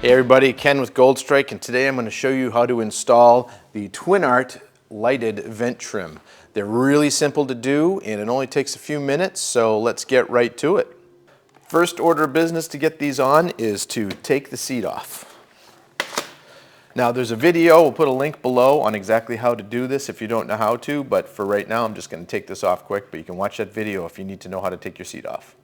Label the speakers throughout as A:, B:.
A: Hey everybody, Ken with Goldstrike, and today I'm going to show you how to install the Twinart Lighted Vent Trim. They're really simple to do and it only takes a few minutes, so let's get right to it. First order of business to get these on is to take the seat off. Now there's a video, we'll put a link below on exactly how to do this if you don't know how to, but for right now I'm just going to take this off quick, but you can watch that video if you need to know how to take your seat off.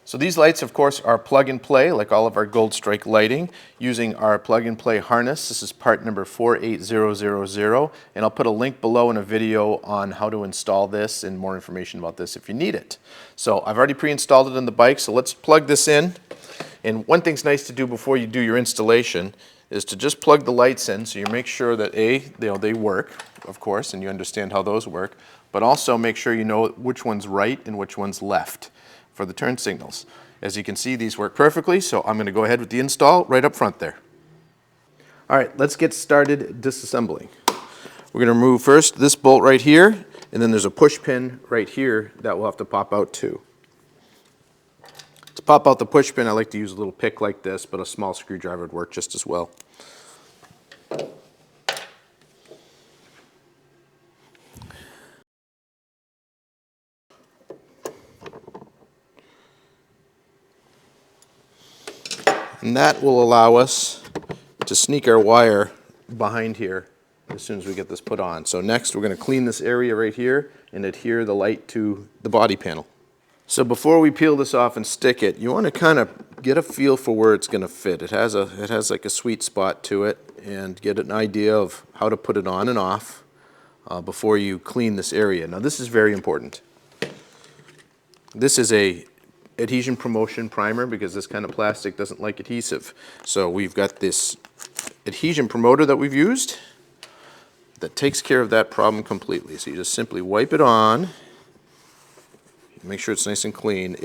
A: So these lights, of course, are plug and play, like all of our Goldstrike lighting, using our plug and play harness. This is part number 48000, and I'll put a link below in a video on how to install this and more information about this if you need it. So I've already pre-installed it on the bike, so let's plug this in. And one thing's nice to do before you do your installation is to just plug the lights in so you make sure that they work, of course, and you understand how those work, but also make sure you know which one's right and which one's left for the turn signals. As you can see, these work perfectly, so I'm going to go ahead with the install right up front there. All right, let's get started disassembling. We're going to remove first this bolt right here, and then there's a push pin right here that will have to pop out too. To pop out the push pin, I like to use a little pick like this, but a small screwdriver would work just as well. And that will allow us to sneak our wire behind here as soon as we get this put on. So next we're going to clean this area right here and adhere the light to the body panel. So before we peel this off and stick it, you want to kind of get a feel for where it's going to fit. It has like a sweet spot to it, and get an idea of how to put it on and off before you clean this area. Now this is very important. This is a adhesion promotion primer because this kind of plastic doesn't like adhesive. So we've got this adhesion promoter that we've used that takes care of that problem completely. So you just simply wipe it on, make sure it's nice and clean.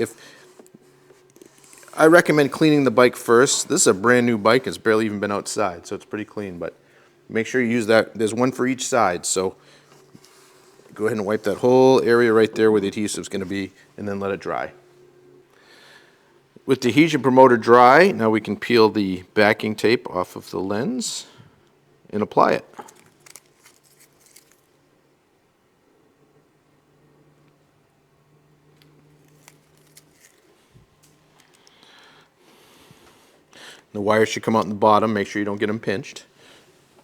A: I recommend cleaning the bike first. This is a brand new bike, it's barely even been outside, so it's pretty clean, but make sure you use that. There's one for each side, so go ahead and wipe that whole area right there where the adhesive is going to be, and then let it dry. With the adhesion promoter dry, now we can peel the backing tape off of the lens and apply it. The wires should come out in the bottom, make sure you don't get them pinched.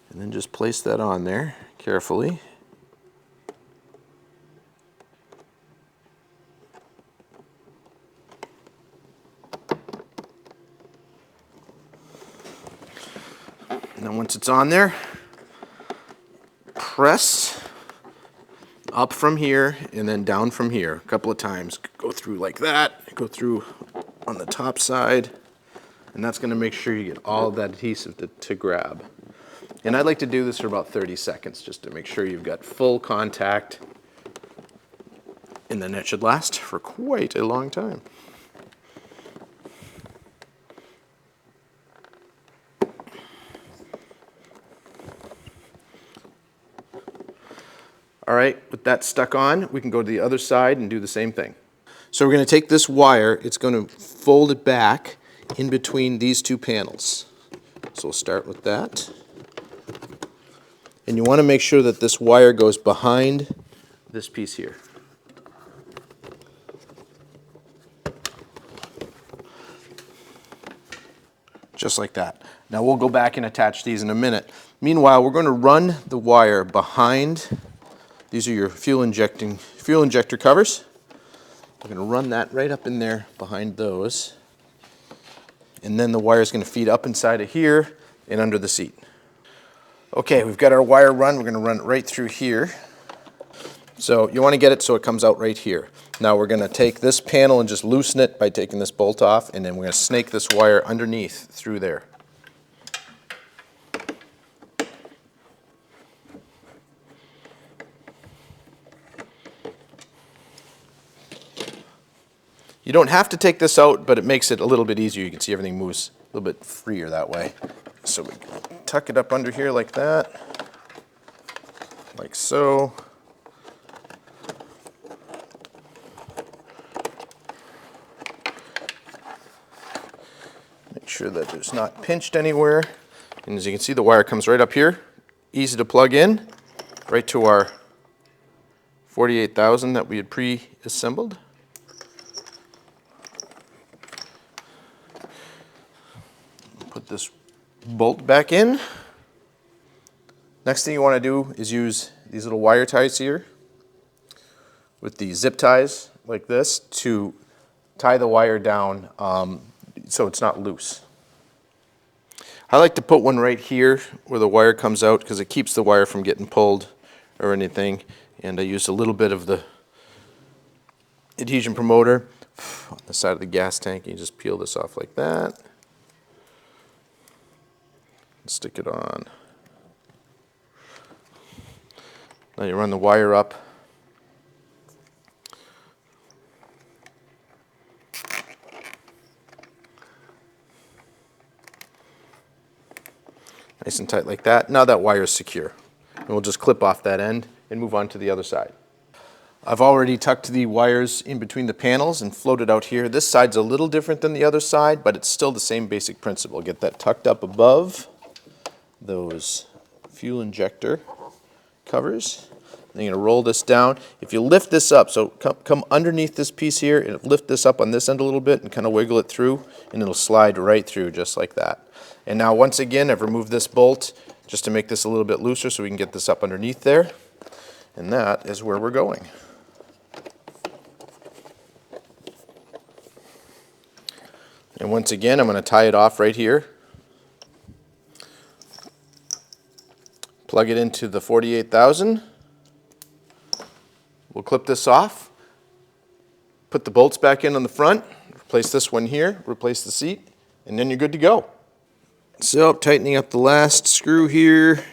A: And then just place that on there carefully. And then once it's on there, press up from here and then down from here a couple of times. Go through like that, go through on the top side, and that's going to make sure you get all of that adhesive to grab. And I like to do this for about 30 seconds just to make sure you've got full contact, and then it should last for quite a long time. All right, with that stuck on, we can go to the other side and do the same thing. So we're going to take this wire, it's going to fold it back in between these two panels. So we'll start with that. And you want to make sure that this wire goes behind this piece here. Just like that. Now we'll go back and attach these in a minute. Meanwhile, we're going to run the wire behind. These are your fuel injector covers. We're going to run that right up in there behind those. And then the wire is going to feed up inside of here and under the seat. Okay, we've got our wire run. We're going to run it right through here. So you want to get it so it comes out right here. Now we're going to take this panel and just loosen it by taking this bolt off, and then we're going to snake this wire underneath through there. You don't have to take this out, but it makes it a little bit easier. You can see everything moves a little bit freer that way. So we tuck it up under here like that, like so. sure that it's not pinched anywhere. And as you can see, the wire comes right up here. Easy to plug in, right to our 48,000 that we had pre-assembled. Put this bolt back in. Next thing you want to do is use these little wire ties here with the zip ties like this to tie the wire down so it's not loose. I like to put one right here where the wire comes out because it keeps the wire from getting pulled or anything. And I use a little bit of the adhesion promoter on the side of the gas tank. You just peel this off like that. Stick it on. Now you run the wire up. Nice and tight like that. Now that wire is secure. And we'll just clip off that end and move on to the other side. I've already tucked the wires in between the panels and floated out here. This side's a little different than the other side, but it's still the same basic principle. Get that tucked up above those fuel injector covers. Then you're going to roll this down. If you lift this up, so come underneath this piece here and lift this up on this end a little bit and kind of wiggle it through, and it'll slide right through just like that. And now once again, I've removed this bolt just to make this a little bit looser so we can get this up underneath there. And that is where we're going. And once again, I'm going to tie it off right here. Plug it into the 48,000. We'll clip this off. Put the bolts back in on the front. Replace this one here. Replace the seat. And then you're good to go. So, tightening up the last screw here.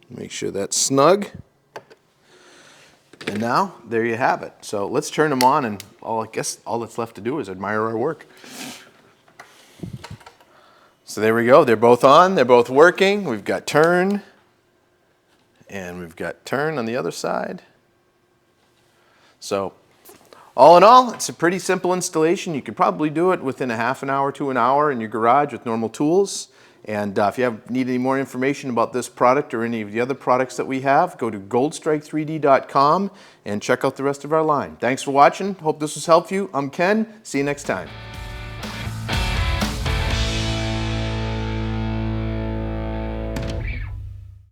A: Make sure that's snug. And now, there you have it. So let's turn them on, and I guess all that's left to do is admire our work. So there we go. They're both on. They're both working. We've got turn, and we've got turn on the other side. So all in all, it's a pretty simple installation. You could probably do it within a half an hour to an hour in your garage with normal tools. And if you need any more information about this product or any of the other products that we have, go to goldstrike3d.com and check out the rest of our line. Thanks for watching. Hope this was helpful. I'm Ken. See you next time.